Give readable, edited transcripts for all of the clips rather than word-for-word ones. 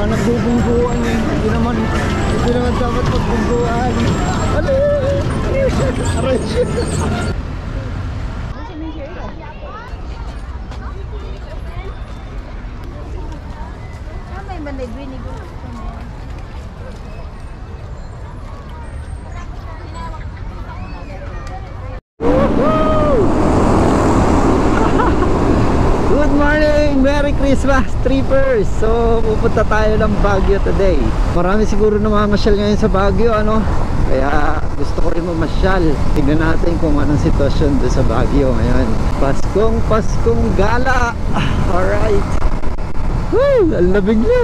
mga nagbubungguan eh. Hindi naman dapat magbungguan. Ano? Aray siya. Good morning! Merry Christmas, trippers! So, pupunta tayo ng Baguio today. Marami siguro namamasyal ngayon sa Baguio, ano? Kaya gusto ko rin mamasyal. Tignan natin kung anong sitwasyon doon sa Baguio ngayon. Paskong gala! Alright! Woo! Ang labig na!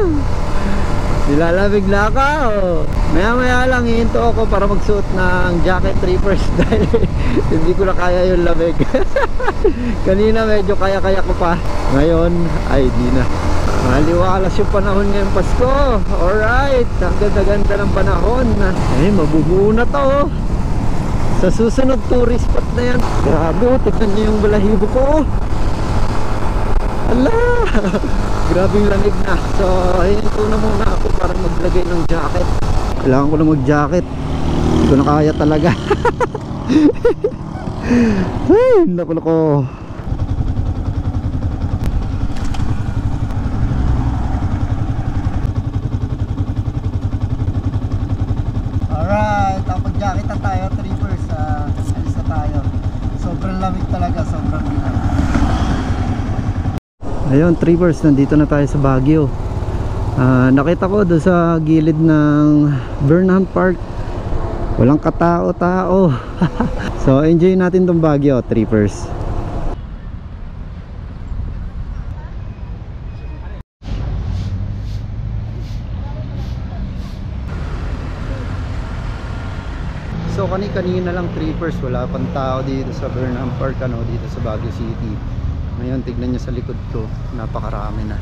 Nilalamig na ako! Maya lang hihinto ako para magsuot ng jacket, trippers. Dahil hindi ko na kaya yung lamig. Kanina medyo kaya ko pa. Ngayon ay di na. Maliwalas yung panahon ngayong Pasko. Alright, ang ganda-ganda ng panahon. Ay, mabubuo na to. Sa susunod tourist spot na yan. Grabe, tignan niyo yung balahibo ko. Ala, grabe yung lamig na. So hinto na muna ako para maglagay ng jacket. Kailangan ko na mag jacket. Hindi ko na kaya talaga. Ay, lako. Alright, tapos jacket na tayo, trippers. Alis na tayo. Sobrang lamig talaga, sobrang lamig. Ayun, trippers, nandito na tayo sa Baguio. Nakita ko doon sa gilid ng Burnham Park, walang katao-tao. So enjoy natin tong Baguio, trippers. So kanina lang, trippers, wala pang tao dito sa Burnham Park, ano, dito sa Baguio City. Ngayon tignan nyo sa likod ko, napakarami na.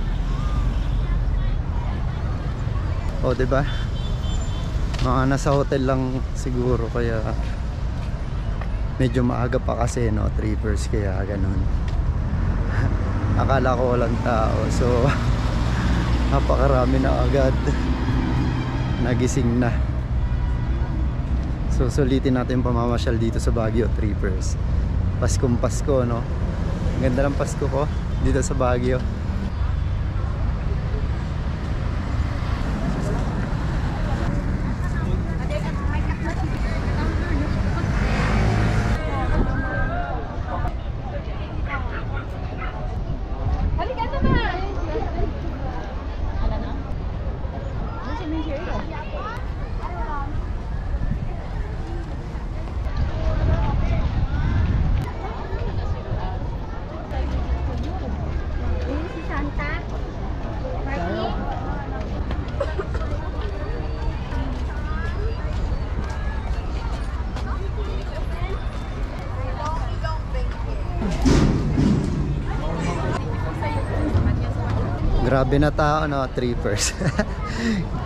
O diba, mga nasa hotel lang siguro, kaya medyo maaga pa kasi, no, trippers, kaya ganun. Akala ko walang tao, so napakarami na agad, nagising na. So sulitin natin pamamasyal dito sa Baguio, trippers. Paskong Pasko, no. Ang ganda ng Pasko ko dito sa Baguio. Grabe na tao, no, trippers.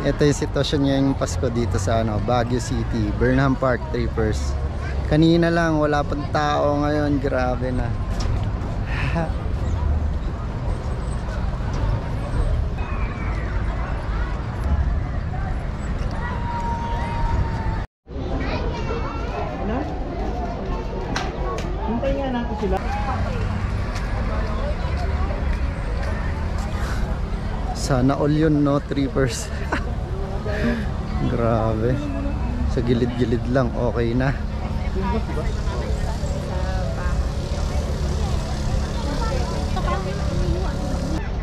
Ito yung sitwasyon ngayong Pasko dito sa, ano, Baguio City, Burnham Park, trippers. Kanina lang wala pang tao, ngayon grabe na. Hintay nga natin sila. Sana all yun, no, trippers. Grabe. Sa gilid-gilid lang, okay na.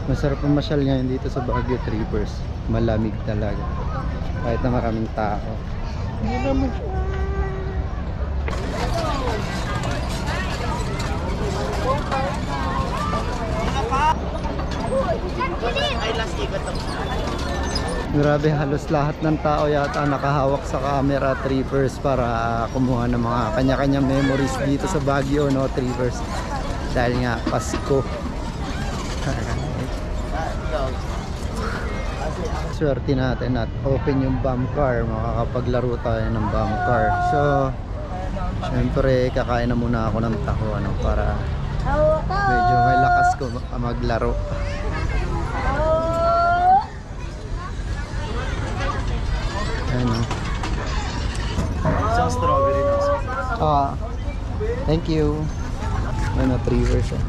Masarap ang masyal ngayon dito sa Baguio, trippers. Malamig talaga, kahit na maraming tao. Grabe, halos lahat ng tao yata nakahawak sa camera, trippers, para kumuha ng mga kanya-kanyang memories dito sa Baguio, no, trippers. Dahil nga Pasko. Swerte natin at open yung bomb car, makakapaglaro tayo ng bomb car. So syempre kakain na muna ako ng taho, ano, para medyo may lakas ko maglaro. Thank you. Ano, trippers eh.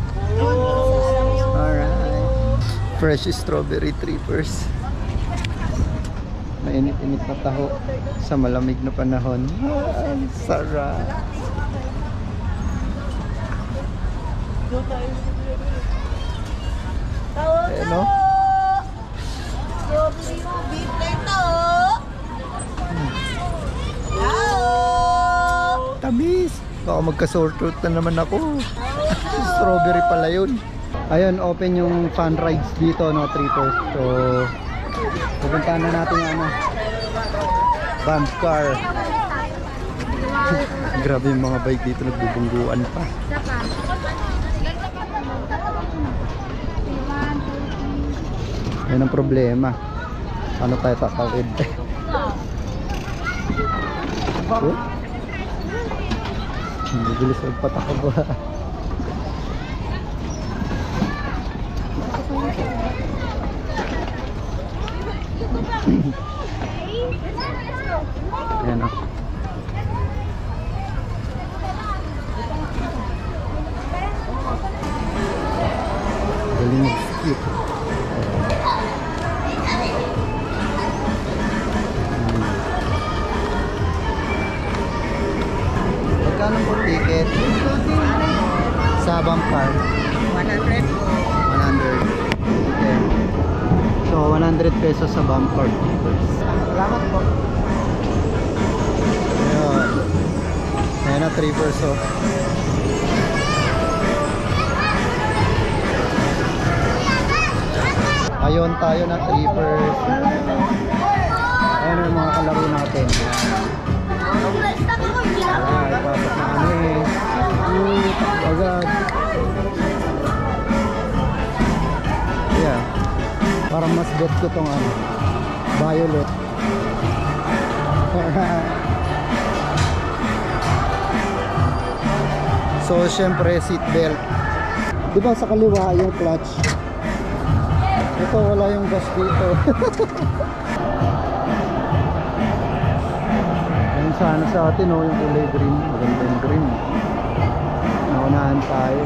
Alright. Fresh strawberry trippers. Mainit-init na taho sa malamig na panahon. Ah, sarap. Ayan o. Tamis. Baka magka-sore throat na naman ako. Strawberry pala yun. Ayun, open yung fun rides dito, no, trippers. So, pupuntahan na natin yung ano, bump car. Grabe yung mga bike dito, nagbubungguan pa. Yan ang problema. Ano tayo tatawid? Oh? Hindi bilis magpatakbo. Ayan o. Galing mag-skip. Magkano po ticket? Sa bump car? 100 po. 100. Okay. So 100 pesos sa bump car. Salamat po. Ayan. Ayan na, trippers oh. Ayun tayo na, trippers. Ayan yung mga kalaro natin. Ay, pasok na kami. Agad. Yeah. Parang mas bet ko tong ano, violet. So syempre seat belt. Diba sa kaliwa yung clutch? Ito wala yung gas dito. Yan sana sa atin oh, yung kulay green. Maganda yung green. Naunahan tayo.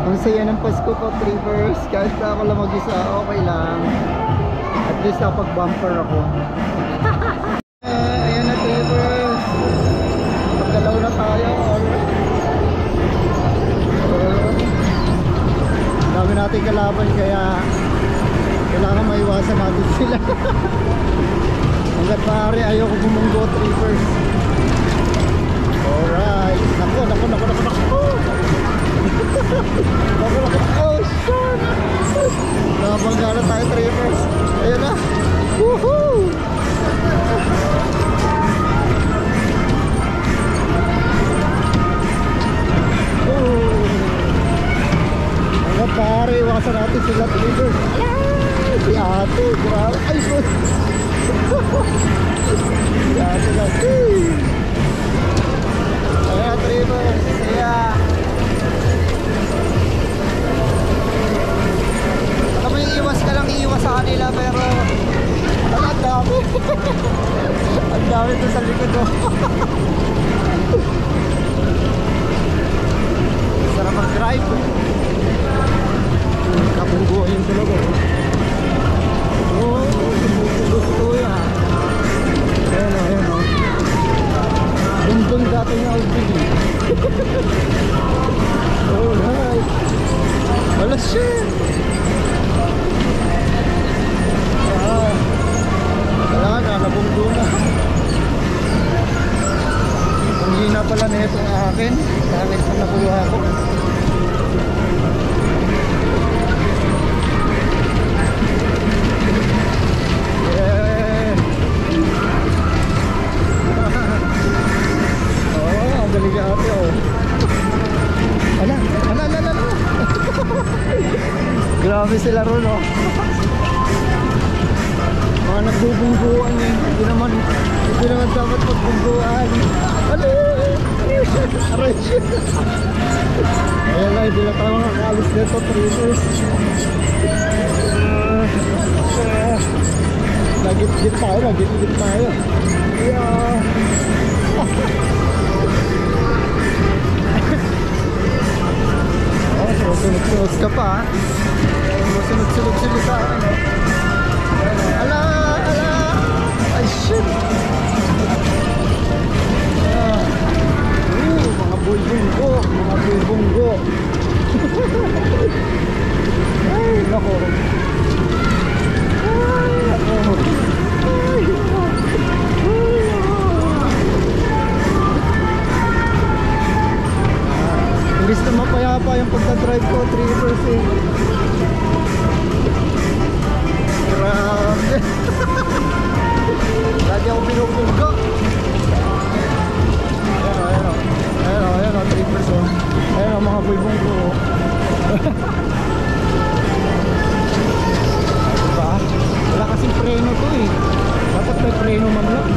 Ang saya ng Pasko ko, trippers. Kahit na ako lang mag-isa, okay lang. At least kapag bumper ako. Ayan na, trippers. Pagdalaw na tayo. Dami natin kalaban kaya kailangan maiwasan natin sila. Hanggat maaari ayoko bumunggo, trippers. Alright. Naku. Oh shit. Nakabangga na tayo, trippers. Ayan na. Woohoo. Hanggat maaari iwasan natin sila, trippers. Si ate, grabe. Ay, good. Si ate natin. Ayan, trippers. Ayan. Kami iiwas ka lang, iiwas sa kanila, pero ang dami. Ang dami ito sa likod mo. Sarap mag-drive. Kabungguin talaga. Oh, gusto yan. Ayan o. Dundun dati niya Alvin. Alright. Wala shit. Wala na, nabunggo na. Ang hina pala na ito ang akin. Kahit na nakuha ko. Ang galing ka ate oh. Ala. Grabe sila ron oh. Mga nagbubungguan eh. Hindi naman dapat magbungguan. Ala. Aray shit. Ayan na, hindi na tayo makakalis nito, trippers. Nagit-git tayo. Yeah. Sunod-sunod ka pa ha. Sunod-sunod sila sa akin. Ala, ala. Ay shit. Mga bulbunggo. Mga bulbunggo. Ay, nako. Ay, nako. Ay, nako. Imbis na mapayapa yung pagka-drive ko, 3 hours eh. Grabe. Lagi ako pinupungka. Ayan o, 3 hours oh. Ayan o, mga bulbong ko. Diba? Wala kasing preno to eh. Dapat may preno man lang.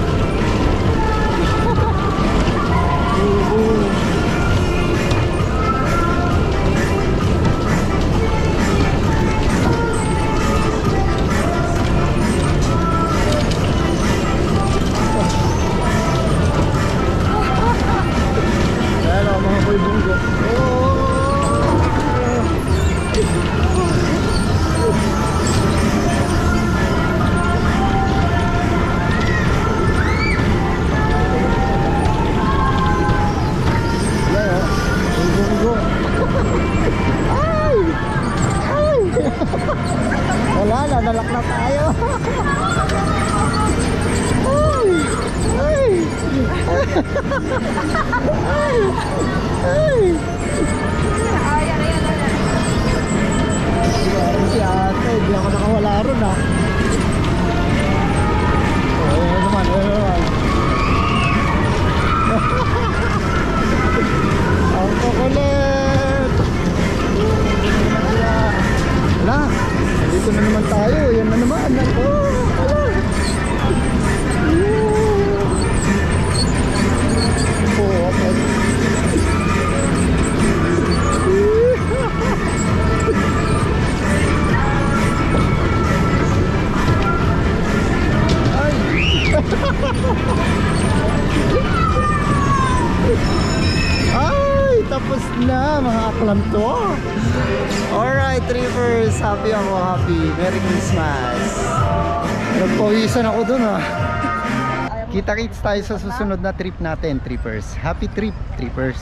Wala na, nalak na tayo. Ay, ay, ay, si ate, hindi ako nakawala ron ha. Ayan naman, ayan naman. Ang kukulit. Wala, dito na naman tayo. Yan na naman. Wala. Okay. Ay, tapos na mga aklanto. Alright, Trippers, happy ako, happy. Merry Christmas. Nagpawisan ako dun ha. Kita-kits tayo sa susunod na trip natin, Trippers. Happy trip, Trippers.